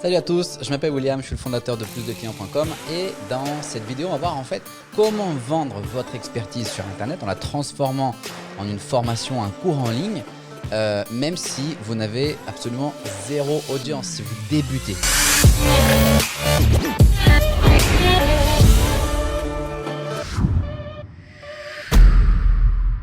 Salut à tous, je m'appelle William, je suis le fondateur de plusdeclients.com et dans cette vidéo on va voir en fait comment vendre votre expertise sur internet en la transformant en une formation, un cours en ligne, même si vous n'avez absolument zéro audience, si vous débutez.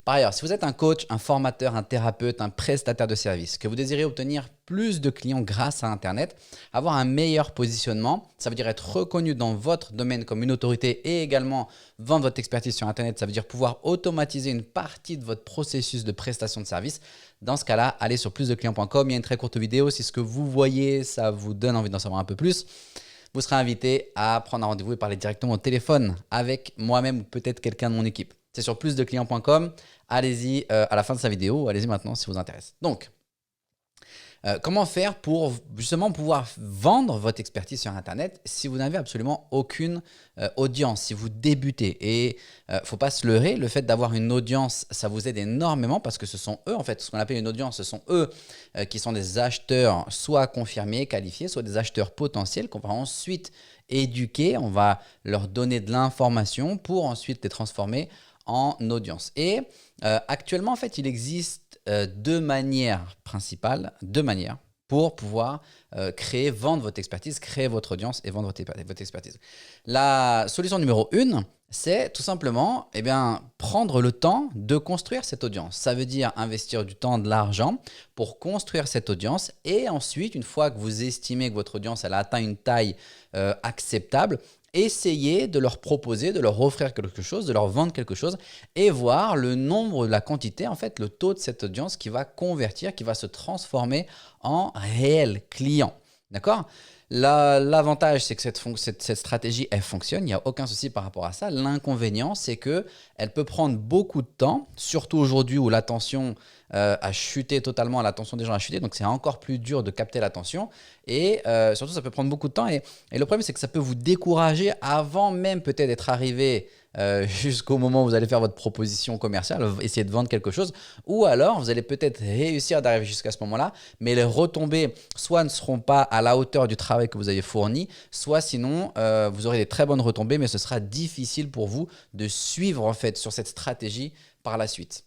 Par ailleurs, si vous êtes un coach, un formateur, un thérapeute, un prestataire de service, que vous désirez obtenir plus de clients grâce à Internet, avoir un meilleur positionnement, ça veut dire être reconnu dans votre domaine comme une autorité et également vendre votre expertise sur Internet, ça veut dire pouvoir automatiser une partie de votre processus de prestation de service. Dans ce cas-là, allez sur plusdeclients.com, il y a une très courte vidéo. Si ce que vous voyez, ça vous donne envie d'en savoir un peu plus, vous serez invité à prendre un rendez-vous et parler directement au téléphone avec moi-même ou peut-être quelqu'un de mon équipe. C'est sur plusdeclients.com. Allez-y à la fin de sa vidéo, allez-y maintenant si vous intéresse. Donc, comment faire pour justement pouvoir vendre votre expertise sur Internet si vous n'avez absolument aucune audience, si vous débutez. Et il ne faut pas se leurrer, le fait d'avoir une audience, ça vous aide énormément parce que ce sont eux, en fait, ce qu'on appelle une audience, ce sont eux qui sont des acheteurs soit confirmés, qualifiés, soit des acheteurs potentiels qu'on va ensuite éduquer, on va leur donner de l'information pour ensuite les transformer en audience. Et actuellement, en fait, il existe deux manières principales, pour pouvoir vendre votre expertise, créer votre audience et vendre votre expertise. La solution numéro 1, c'est tout simplement prendre le temps de construire cette audience. Ça veut dire investir du temps, de l'argent pour construire cette audience et ensuite, une fois que vous estimez que votre audience elle a atteint une taille acceptable, essayez de leur proposer, de leur offrir quelque chose, de leur vendre quelque chose et voir le nombre, la quantité, en fait, le taux de cette audience qui va convertir, qui va se transformer en réel client. D'accord ? L'avantage, c'est que cette stratégie, elle fonctionne. Il n'y a aucun souci par rapport à ça. L'inconvénient, c'est qu'elle peut prendre beaucoup de temps, surtout aujourd'hui où l'attention a chuté totalement, l'attention des gens a chuté. Donc, c'est encore plus dur de capter l'attention. Et surtout, ça peut prendre beaucoup de temps. Et le problème, c'est que ça peut vous décourager avant même peut-être d'être arrivé jusqu'au moment où vous allez faire votre proposition commerciale, essayer de vendre quelque chose, ou alors vous allez peut-être réussir d'arriver jusqu'à ce moment-là, mais les retombées soit ne seront pas à la hauteur du travail que vous avez fourni, soit sinon vous aurez des très bonnes retombées, mais ce sera difficile pour vous de suivre en fait sur cette stratégie par la suite.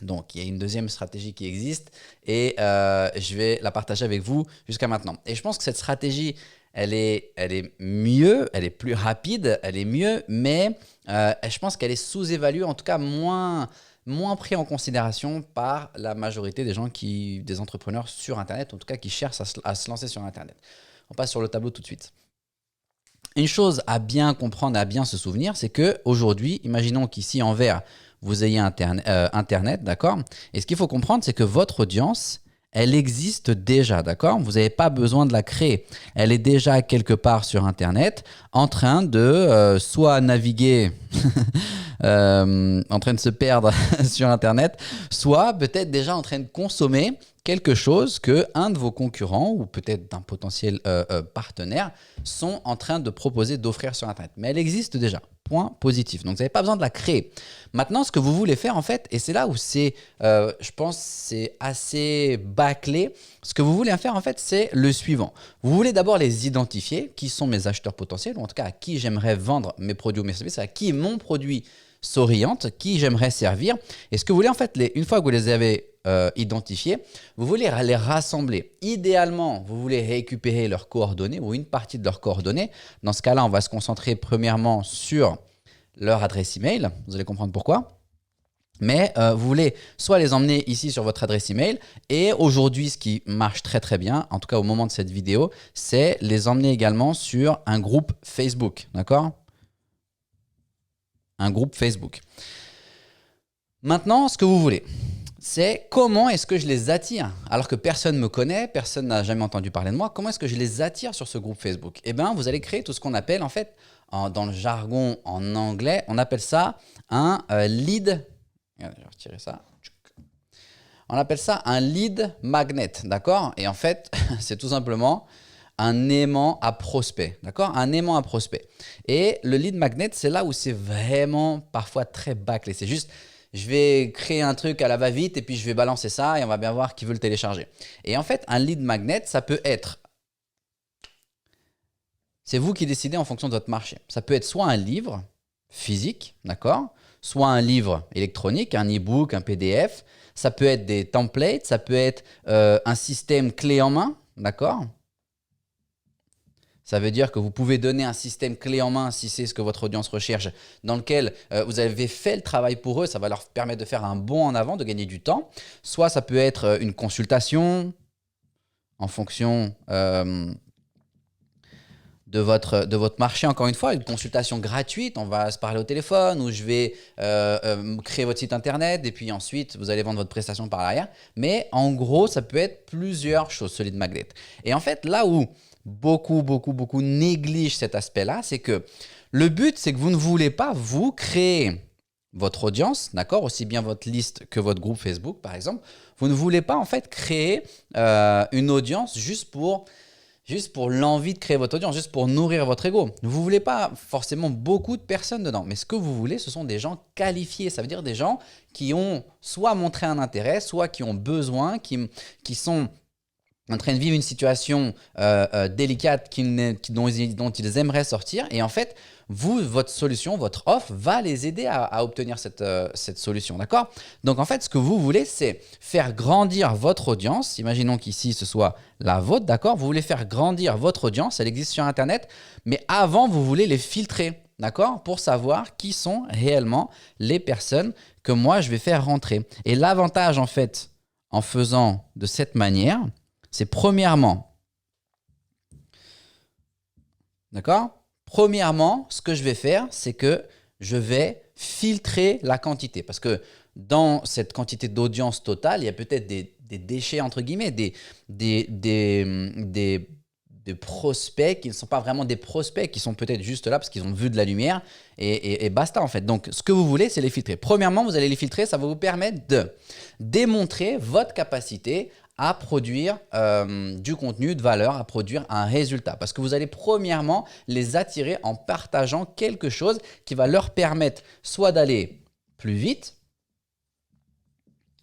Donc, il y a une deuxième stratégie qui existe et je vais la partager avec vous jusqu'à maintenant. Et je pense que cette stratégie, elle est mieux, elle est plus rapide, elle est mieux, mais je pense qu'elle est sous-évaluée, en tout cas moins pris en considération par la majorité des gens, des entrepreneurs sur Internet, en tout cas qui cherchent à se lancer sur Internet. On passe sur le tableau tout de suite. Une chose à bien comprendre, à bien se souvenir, c'est qu'aujourd'hui, imaginons qu'ici en vert, vous ayez Internet, d'accord ? Et ce qu'il faut comprendre, c'est que votre audience, elle existe déjà, d'accord ? Vous n'avez pas besoin de la créer. Elle est déjà quelque part sur Internet, en train de soit naviguer, en train de se perdre sur Internet, soit peut-être déjà en train de consommer quelque chose qu'un de vos concurrents ou peut-être d'un potentiel partenaire sont en train de proposer, d'offrir sur Internet. Mais elle existe déjà. Point positif. Donc, vous n'avez pas besoin de la créer. Maintenant, ce que vous voulez faire, en fait, et c'est là où je pense, c'est assez bâclé. Ce que vous voulez faire, en fait, c'est le suivant. Vous voulez d'abord les identifier, qui sont mes acheteurs potentiels, ou en tout cas à qui j'aimerais vendre mes produits ou mes services, à qui mon produit s'oriente, qui j'aimerais servir. Et ce que vous voulez, en fait, une fois que vous les avez identifiés, vous voulez les rassembler. Idéalement, vous voulez récupérer leurs coordonnées ou une partie de leurs coordonnées. Dans ce cas-là, on va se concentrer premièrement sur leur adresse email. Vous allez comprendre pourquoi. Mais vous voulez soit les emmener ici sur votre adresse email et aujourd'hui, ce qui marche très très bien, en tout cas au moment de cette vidéo, c'est les emmener également sur un groupe Facebook. D'accord ? Un groupe Facebook. Maintenant, ce que vous voulez, c'est comment est-ce que je les attire alors que personne ne me connaît, personne n'a jamais entendu parler de moi. Comment est-ce que je les attire sur ce groupe Facebook ? Eh bien, vous allez créer tout ce qu'on appelle en fait, dans le jargon en anglais, on appelle ça un lead. Je vais retirer ça. On appelle ça un lead magnet, d'accord ? Et en fait, c'est tout simplement un aimant à prospect, d'accord ? Un aimant à prospect. Et le lead magnet, c'est là où c'est vraiment parfois très bâclé. C'est juste, je vais créer un truc à la va-vite et puis je vais balancer ça et on va bien voir qui veut le télécharger. Et en fait, un lead magnet, ça peut être C'est vous qui décidez en fonction de votre marché. Ça peut être soit un livre physique, d'accord? Soit un livre électronique, un e-book, un PDF. Ça peut être des templates, ça peut être un système clé en main, d'accord? Ça veut dire que vous pouvez donner un système clé en main si c'est ce que votre audience recherche, dans lequel vous avez fait le travail pour eux, ça va leur permettre de faire un bond en avant, de gagner du temps. Soit ça peut être une consultation en fonction de votre marché, encore une fois, une consultation gratuite, on va se parler au téléphone ou je vais créer votre site internet et puis ensuite vous allez vendre votre prestation par l'arrière. Mais en gros, ça peut être plusieurs choses, ce lead magnet. Et en fait, là où beaucoup négligent cet aspect-là, c'est que le but, c'est que vous ne voulez pas vous créer votre audience, d'accord, aussi bien votre liste que votre groupe Facebook, par exemple. Vous ne voulez pas en fait créer une audience juste pour l'envie de créer votre audience, juste pour nourrir votre ego. Vous ne voulez pas forcément beaucoup de personnes dedans, mais ce que vous voulez, ce sont des gens qualifiés. Ça veut dire des gens qui ont soit montré un intérêt, soit qui ont besoin, qui sont en train de vivre une situation délicate dont ils aimeraient sortir. Et en fait, votre solution, votre offre va les aider à obtenir cette solution. D'accord? Donc, en fait, ce que vous voulez, c'est faire grandir votre audience. Imaginons qu'ici, ce soit la vôtre. D'accord? Vous voulez faire grandir votre audience. Elle existe sur Internet. Mais avant, vous voulez les filtrer. D'accord? Pour savoir qui sont réellement les personnes que moi, je vais faire rentrer. Et l'avantage, en fait, en faisant de cette manière, c'est premièrement, d'accord? Premièrement, ce que je vais faire, c'est que je vais filtrer la quantité. Parce que dans cette quantité d'audience totale, il y a peut-être des déchets, entre guillemets, des prospects qui ne sont pas vraiment des prospects, qui sont peut-être juste là parce qu'ils ont vu de la lumière et basta en fait. Donc, ce que vous voulez, c'est les filtrer. Premièrement, vous allez les filtrer, ça va vous permettre de démontrer votre capacité à produire du contenu de valeur, à produire un résultat. Parce que vous allez premièrement les attirer en partageant quelque chose qui va leur permettre soit d'aller plus vite,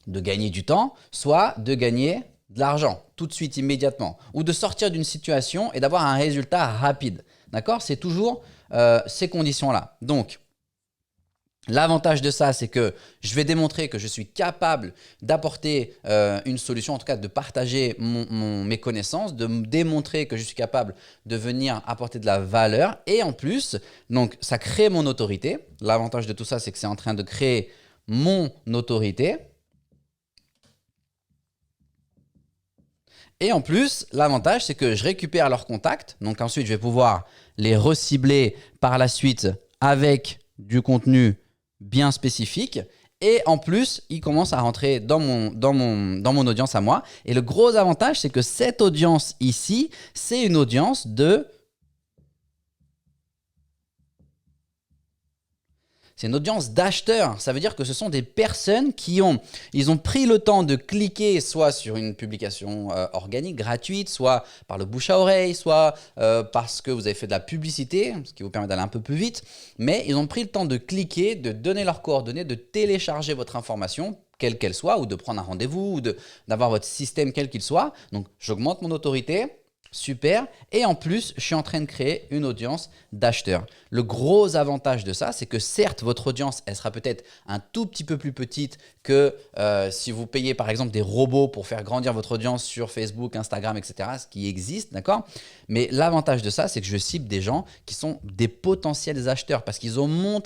de gagner du temps, soit de gagner de l'argent tout de suite, immédiatement, ou de sortir d'une situation et d'avoir un résultat rapide. D'accord? C'est toujours ces conditions-là. Donc, l'avantage de ça, c'est que je vais démontrer que je suis capable d'apporter une solution, en tout cas de partager mes connaissances, de me démontrer que je suis capable de venir apporter de la valeur. Et en plus, donc, ça crée mon autorité. L'avantage de tout ça, c'est que c'est en train de créer mon autorité. Et en plus, l'avantage, c'est que je récupère leurs contacts. Donc ensuite, je vais pouvoir les recibler par la suite avec du contenu bien spécifique. Et en plus, ils commencent à rentrer dans mon audience à moi. Et le gros avantage, c'est que cette audience ici, c'est une audience c'est une audience d'acheteurs. Ça veut dire que ce sont des personnes ils ont pris le temps de cliquer soit sur une publication organique, gratuite, soit par le bouche à oreille, soit parce que vous avez fait de la publicité, ce qui vous permet d'aller un peu plus vite. Mais ils ont pris le temps de cliquer, de donner leurs coordonnées, de télécharger votre information, quelle qu'elle soit, ou de prendre un rendez-vous, ou d'avoir votre système quel qu'il soit. Donc, j'augmente mon autorité. Super. Et en plus, je suis en train de créer une audience d'acheteurs. Le gros avantage de ça, c'est que certes, votre audience, elle sera peut-être un tout petit peu plus petite que si vous payez par exemple des robots pour faire grandir votre audience sur Facebook, Instagram, etc., ce qui existe, d'accord? Mais l'avantage de ça, c'est que je cible des gens qui sont des potentiels acheteurs parce qu'ils ont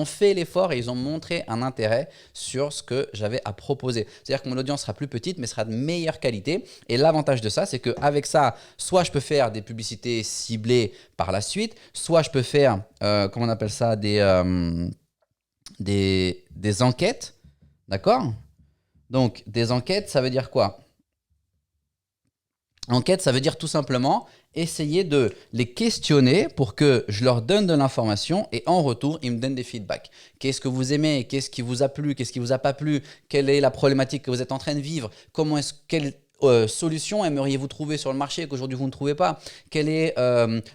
fait l'effort et ils ont montré un intérêt sur ce que j'avais à proposer. C'est-à-dire que mon audience sera plus petite, mais sera de meilleure qualité. Et l'avantage de ça, c'est qu'avec ça, soit je peux faire des publicités ciblées par la suite, soit je peux faire, comment on appelle ça, des enquêtes, d'accord? Donc, des enquêtes, ça veut dire quoi? Enquête, ça veut dire tout simplement essayer de les questionner pour que je leur donne de l'information et en retour, ils me donnent des feedbacks. Qu'est-ce que vous aimez? Qu'est-ce qui vous a plu? Qu'est-ce qui vous a pas plu? Quelle est la problématique que vous êtes en train de vivre? solution aimeriez-vous trouver sur le marché qu'aujourd'hui vous ne trouvez pas? Quel est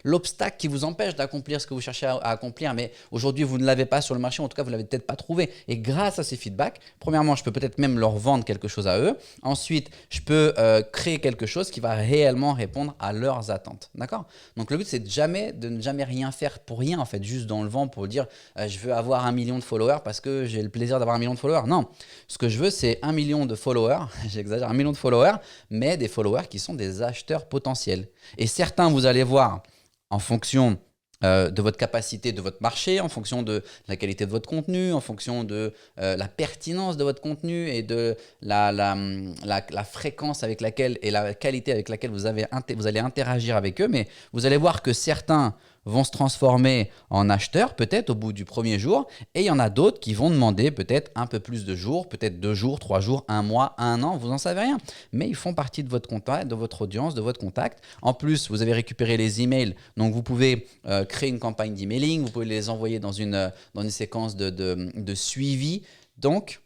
l'obstacle qui vous empêche d'accomplir ce que vous cherchez à accomplir, mais aujourd'hui vous ne l'avez pas sur le marché, en tout cas vous ne l'avez peut-être pas trouvé. Et grâce à ces feedbacks, premièrement, je peux peut-être même leur vendre quelque chose à eux. Ensuite, je peux créer quelque chose qui va réellement répondre à leurs attentes. D'accord? Donc le but, c'est de ne jamais rien faire pour rien, en fait, juste dans le vent pour dire je veux avoir 1 million de followers parce que j'ai le plaisir d'avoir 1 million de followers. Non, ce que je veux, c'est 1 million de followers, j'exagère, 1 million de followers, mais des followers qui sont des acheteurs potentiels. Et certains, vous allez voir, en fonction de votre capacité, de votre marché, en fonction de la qualité de votre contenu, en fonction de la pertinence de votre contenu et de la fréquence avec laquelle et la qualité avec laquelle vous allez interagir avec eux. Mais vous allez voir que certains vont se transformer en acheteurs peut-être au bout du premier jour, et il y en a d'autres qui vont demander peut-être un peu plus de jours, peut-être 2 jours, 3 jours, 1 mois, 1 an, vous n'en savez rien. Mais ils font partie de votre contact, de votre audience, de votre contact. En plus, vous avez récupéré les emails, donc vous pouvez créer une campagne d'emailing, vous pouvez les envoyer dans une séquence de suivi. Donc,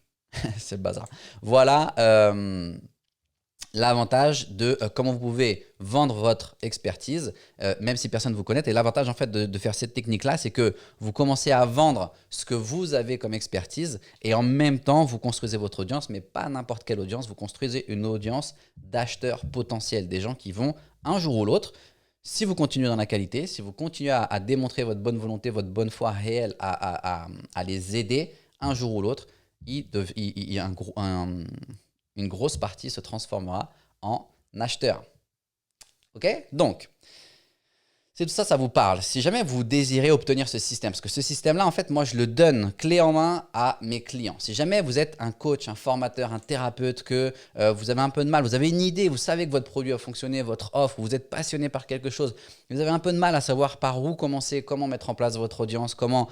c'est le bazar. Voilà l'avantage de comment vous pouvez vendre votre expertise, même si personne ne vous connaît. Et l'avantage en fait de faire cette technique-là, c'est que vous commencez à vendre ce que vous avez comme expertise et en même temps, vous construisez votre audience, mais pas n'importe quelle audience. Vous construisez une audience d'acheteurs potentiels, des gens qui vont un jour ou l'autre, si vous continuez dans la qualité, si vous continuez à démontrer votre bonne volonté, votre bonne foi réelle à les aider, un jour ou l'autre, une grosse partie se transformera en acheteur. Ok? Donc, si tout ça, ça vous parle, si jamais vous désirez obtenir ce système, parce que ce système-là, en fait, moi, je le donne clé en main à mes clients. Si jamais vous êtes un coach, un formateur, un thérapeute, que vous avez un peu de mal, vous avez une idée, vous savez que votre produit a fonctionné, votre offre, vous êtes passionné par quelque chose, vous avez un peu de mal à savoir par où commencer, comment mettre en place votre audience, comment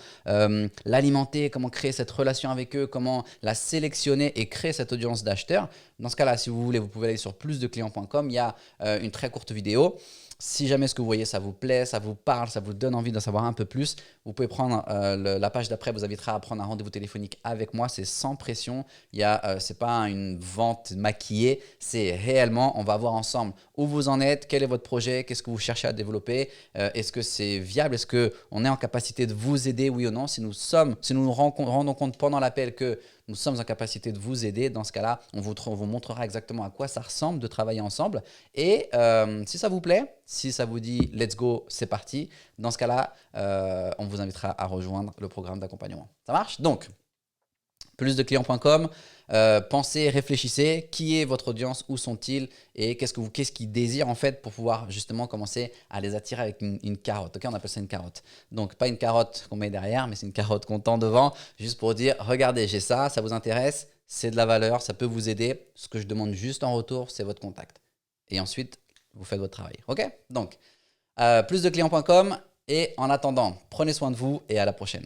l'alimenter, comment créer cette relation avec eux, comment la sélectionner et créer cette audience d'acheteurs. Dans ce cas-là, si vous voulez, vous pouvez aller sur plusdeclients.com. Il y a une très courte vidéo. Si jamais ce que vous voyez, ça vous plaît, ça vous parle, ça vous donne envie d'en savoir un peu plus, vous pouvez prendre la page d'après, vous invitera à prendre un rendez-vous téléphonique avec moi. C'est sans pression. Ce n'est pas une vente maquillée. C'est réellement, on va voir ensemble où vous en êtes, quel est votre projet, qu'est-ce que vous cherchez à développer, est-ce que c'est viable, est-ce qu'on est en capacité de vous aider, oui ou non. Si nous nous rendons compte pendant l'appel que nous sommes en capacité de vous aider, dans ce cas-là, on vous montrera exactement à quoi ça ressemble de travailler ensemble. Et si ça vous plaît, si ça vous dit « let's go, c'est parti », dans ce cas-là, on vous invitera à rejoindre le programme d'accompagnement. Ça marche? Donc, plusdeclients.com, pensez, réfléchissez, qui est votre audience, où sont-ils et qu'est-ce qu'ils désirent en fait pour pouvoir justement commencer à les attirer avec une carotte. Ok, on appelle ça une carotte. Donc pas une carotte qu'on met derrière, mais c'est une carotte qu'on tend devant, juste pour dire regardez, j'ai ça, ça vous intéresse, c'est de la valeur, ça peut vous aider. Ce que je demande juste en retour, c'est votre contact. Et ensuite, vous faites votre travail. Ok? Donc, plusdeclients.com et en attendant, prenez soin de vous et à la prochaine.